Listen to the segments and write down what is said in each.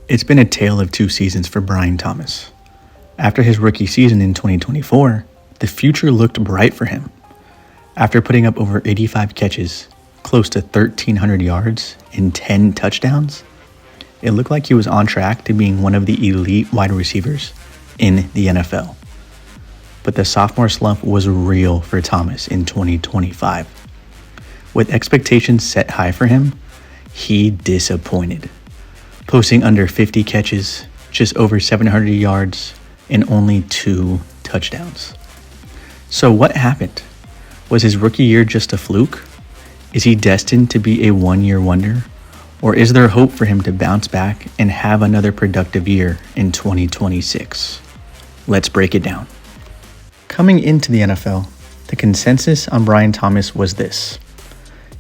It's been a tale of two seasons for Brian Thomas. After his rookie season in 2024, the future looked bright for him. After putting up over 85 catches, close to 1,300 yards, and 10 touchdowns, it looked like he was on track to being one of the elite wide receivers in the NFL. But the sophomore slump was real for Thomas in 2025. With expectations set high for him, he disappointed, posting under 50 catches, just over 700 yards, and only 2 touchdowns. So what happened? Was his rookie year just a fluke? Is he destined to be a one-year wonder? Or is there hope for him to bounce back and have another productive year in 2026? Let's break it down. Coming into the NFL, the consensus on Brian Thomas was this.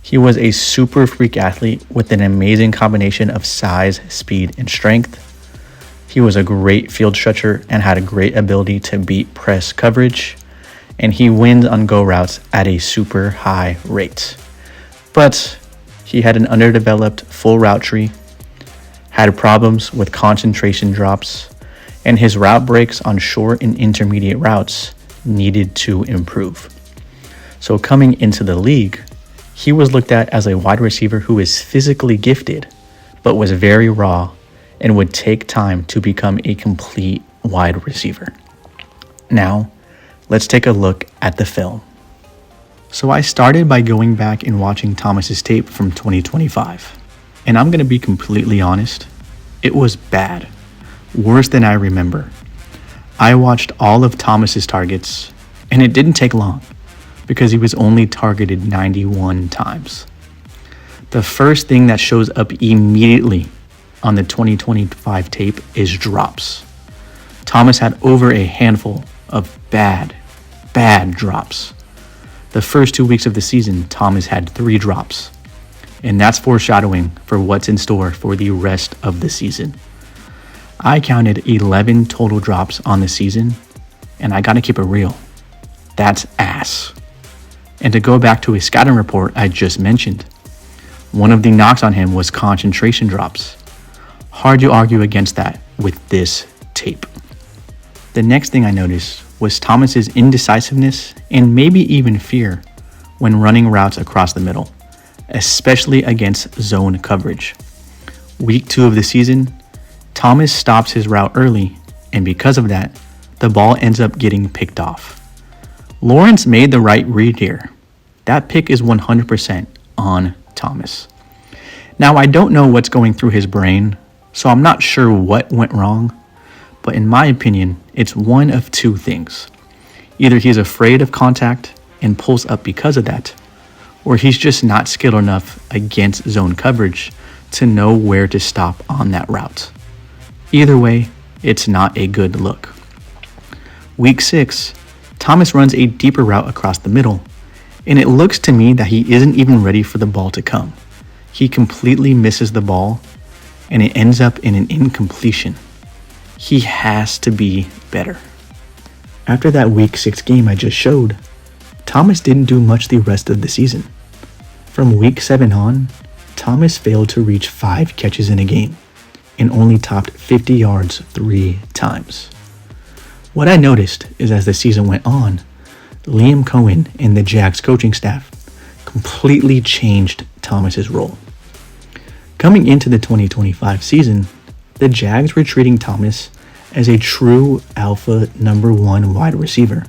He was a super freak athlete with an amazing combination of size, speed, and strength. He was a great field stretcher and had a great ability to beat press coverage. And he wins on go routes at a super high rate. But he had an underdeveloped full route tree, had problems with concentration drops, and his route breaks on short and intermediate routes needed to improve. So coming into the league, he was looked at as a wide receiver who is physically gifted, but was very raw and would take time to become a complete wide receiver. Now, let's take a look at the film. So I started by going back and watching Thomas's tape from 2025. And I'm going to be completely honest, it was bad. Worse than I remember. I watched all of Thomas's targets, and it didn't take long, because he was only targeted 91 times. The first thing that shows up immediately on the 2025 tape is drops. Thomas had over a handful of bad drops. The first 2 weeks of the season, Thomas had 3 drops, and that's foreshadowing for what's in store for the rest of the season. I counted 11 total drops on the season, and I gotta keep it real. That's ass. And to go back to a scouting report I just mentioned, one of the knocks on him was concentration drops. Hard to argue against that with this tape. The next thing I noticed was Thomas's indecisiveness and maybe even fear when running routes across the middle, especially against zone coverage. Week 2 of the season, Thomas stops his route early, and because of that, the ball ends up getting picked off. Lawrence made the right read here. That pick is 100% on Thomas. Now, I don't know what's going through his brain, so I'm not sure what went wrong, but in my opinion, it's one of two things. Either he's afraid of contact and pulls up because of that, or he's just not skilled enough against zone coverage to know where to stop on that route. Either way, it's not a good look. Week 6, Thomas runs a deeper route across the middle, and it looks to me that he isn't even ready for the ball to come. He completely misses the ball, and it ends up in an incompletion. He has to be better. After that week 6 game I just showed, Thomas didn't do much the rest of the season. From week 7 on, Thomas failed to reach 5 catches in a game and only topped 50 yards 3 times. What I noticed is as the season went on, Liam Cohen and the Jags coaching staff completely changed Thomas's role. Coming into the 2025 season, the Jags were treating Thomas as a true alpha number 1 wide receiver.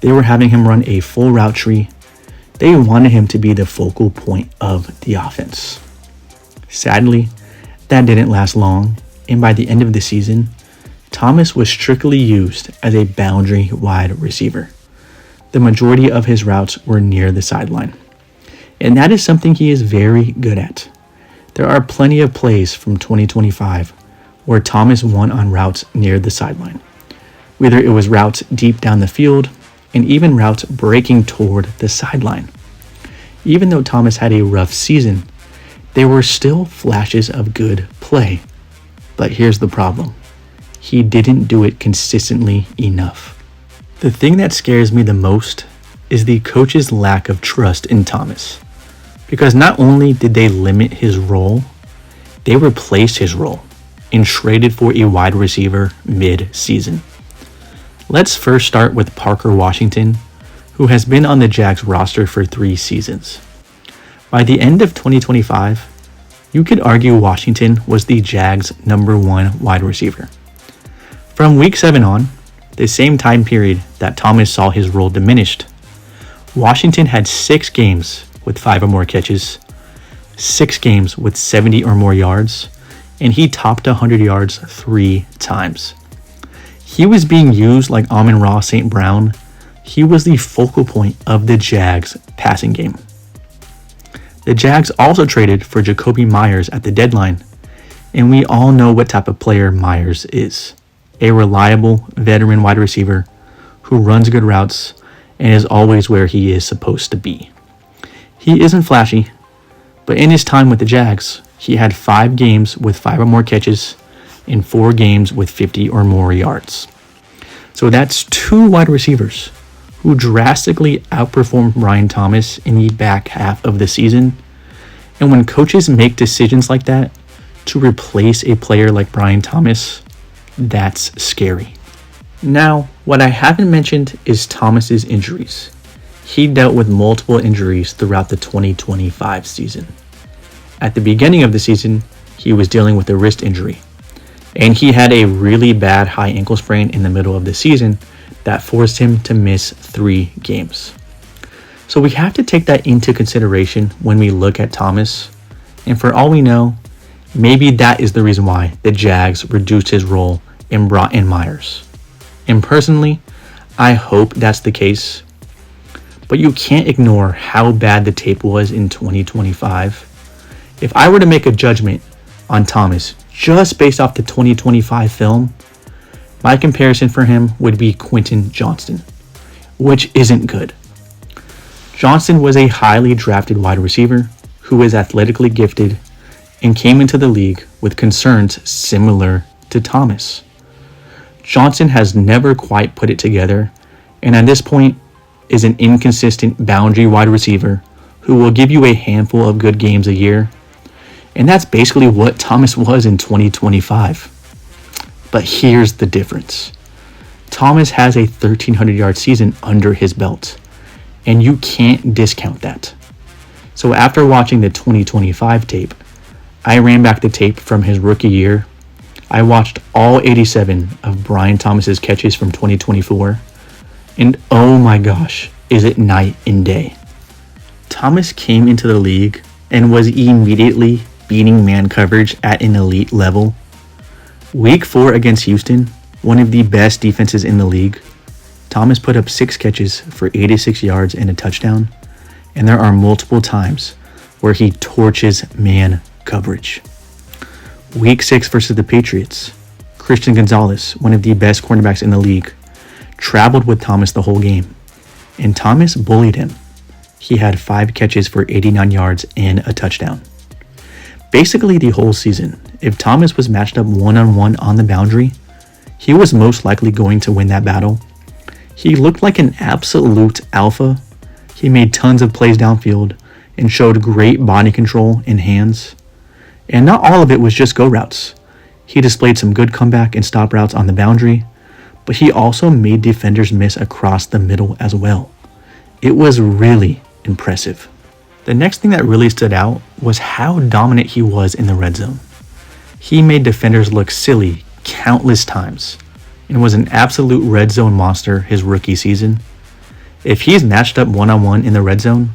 They were having him run a full route tree. They wanted him to be the focal point of the offense. Sadly, that didn't last long, and by the end of the season, Thomas was strictly used as a boundary wide receiver. The majority of his routes were near the sideline, and that is something he is very good at. There are plenty of plays from 2025 where Thomas won on routes near the sideline, whether it was routes deep down the field and even routes breaking toward the sideline. Even though Thomas had a rough season, there were still flashes of good play. But here's the problem. He didn't do it consistently enough. The thing that scares me the most is the coach's lack of trust in Thomas. Because not only did they limit his role, they replaced his role. and traded for a wide receiver mid-season. Let's first start with Parker Washington, who has been on the Jags roster for 3 seasons. By the end of 2025, you could argue Washington was the Jags' #1 wide receiver. From week 7 on, the same time period that Thomas saw his role diminished, Washington had 6 games with 5 or more catches, 6 games with 70 or more yards, and he topped 100 yards 3 times. He was being used like Amon-Ra St. Brown. He was the focal point of the Jags passing game. The Jags also traded for Jakobi Meyers at the deadline, and we all know what type of player Meyers is. A reliable veteran wide receiver who runs good routes and is always where he is supposed to be. He isn't flashy, but in his time with the Jags, he had 5 games with 5 or more catches and 4 games with 50 or more yards. So that's 2 wide receivers who drastically outperformed Brian Thomas in the back half of the season. And when coaches make decisions like that to replace a player like Brian Thomas, that's scary. Now, what I haven't mentioned is Thomas's injuries. He dealt with multiple injuries throughout the 2025 season. At the beginning of the season, he was dealing with a wrist injury, and he had a really bad high ankle sprain in the middle of the season that forced him to miss 3 games. So we have to take that into consideration when we look at Thomas, and for all we know, maybe that is the reason why the Jags reduced his role and brought in Meyers. And personally, I hope that's the case, but you can't ignore how bad the tape was in 2025. If I were to make a judgment on Thomas just based off the 2025 film, my comparison for him would be Quentin Johnston, which isn't good. Johnston was a highly drafted wide receiver who was athletically gifted and came into the league with concerns similar to Thomas. Johnston has never quite put it together, and at this point is an inconsistent boundary wide receiver who will give you a handful of good games a year. And that's basically what Thomas was in 2025. But here's the difference. Thomas has a 1,300-yard season under his belt, and you can't discount that. So after watching the 2025 tape, I ran back the tape from his rookie year. I watched all 87 of Brian Thomas's catches from 2024, and oh my gosh, is it night and day. Thomas came into the league and was immediately beating man coverage at an elite level. Week 4 against Houston, one of the best defenses in the league, Thomas put up 6 catches for 86 yards and a touchdown, and there are multiple times where he torches man coverage. Week 6 versus the Patriots, Christian Gonzalez, one of the best cornerbacks in the league, traveled with Thomas the whole game, and Thomas bullied him. He had 5 catches for 89 yards and a touchdown. Basically the whole season, if Thomas was matched up one-on-one on the boundary, he was most likely going to win that battle. He looked like an absolute alpha. He made tons of plays downfield and showed great body control and hands. And not all of it was just go routes. He displayed some good comeback and stop routes on the boundary, but he also made defenders miss across the middle as well. It was really impressive. The next thing that really stood out was how dominant he was in the red zone. He made defenders look silly countless times and was an absolute red zone monster his rookie season. If he's matched up one-on-one in the red zone,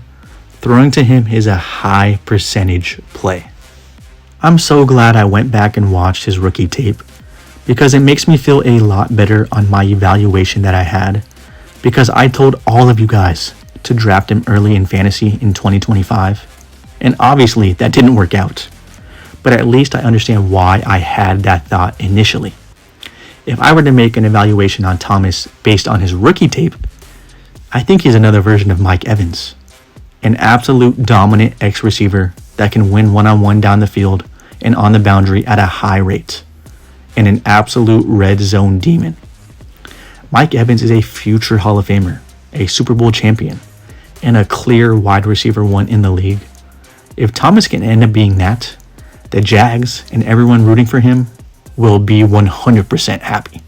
throwing to him is a high percentage play. I'm so glad I went back and watched his rookie tape because it makes me feel a lot better on my evaluation that I had, because I told all of you guys to draft him early in fantasy in 2025, and obviously that didn't work out, but at least I understand why I had that thought initially. If I were to make an evaluation on Thomas based on his rookie tape, I think he's another version of Mike Evans, an absolute dominant X-receiver that can win one-on-one down the field and on the boundary at a high rate, and an absolute red zone demon. Mike Evans is a future Hall of Famer, a Super Bowl champion, and a clear wide receiver 1 in the league. If Thomas can end up being that, the Jags and everyone rooting for him will be 100% happy.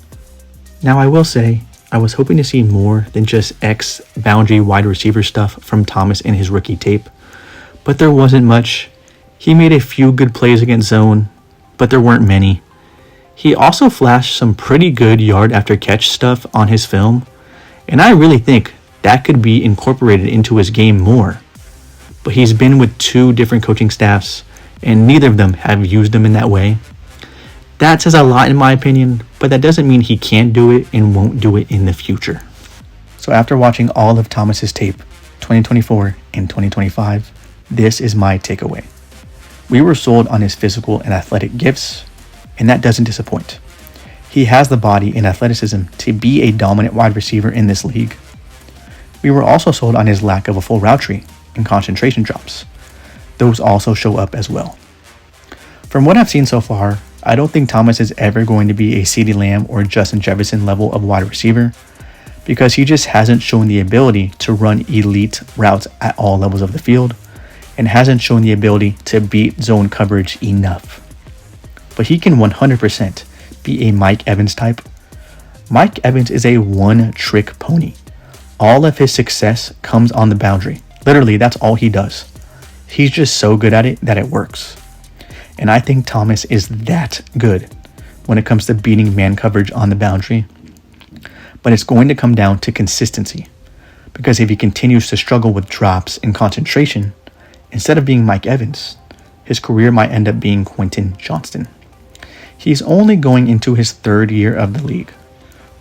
Now, I will say, I was hoping to see more than just ex-boundary wide receiver stuff from Thomas in his rookie tape, but there wasn't much. He made a few good plays against zone, but there weren't many. He also flashed some pretty good yard after catch stuff on his film, and I really think that could be incorporated into his game more. But he's been with 2 different coaching staffs, and neither of them have used him in that way. That says a lot in my opinion, but that doesn't mean he can't do it and won't do it in the future. So after watching all of Thomas's tape, 2024 and 2025, this is my takeaway. We were sold on his physical and athletic gifts, and that doesn't disappoint. He has the body and athleticism to be a dominant wide receiver in this league. We were also sold on his lack of a full route tree and concentration drops. Those also show up as well. From what I've seen so far, I don't think Thomas is ever going to be a CeeDee Lamb or Justin Jefferson level of wide receiver because he just hasn't shown the ability to run elite routes at all levels of the field and hasn't shown the ability to beat zone coverage enough. But he can 100% be a Mike Evans type. Mike Evans is a one-trick pony. All of his success comes on the boundary. Literally, that's all he does. He's just so good at it that it works. And I think Thomas is that good when it comes to beating man coverage on the boundary. But it's going to come down to consistency. Because if he continues to struggle with drops and concentration, instead of being Mike Evans, his career might end up being Quentin Johnston. He's only going into his 3rd year of the league.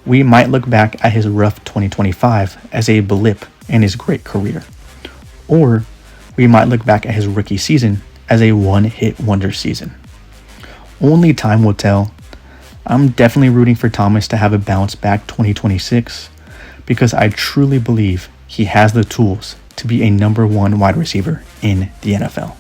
We might look back at his rough 2025 as a blip in his great career. Or we might look back at his rookie season as a one-hit wonder season. Only time will tell. I'm definitely rooting for Thomas to have a bounce back 2026 because I truly believe he has the tools to be a number 1 wide receiver in the NFL.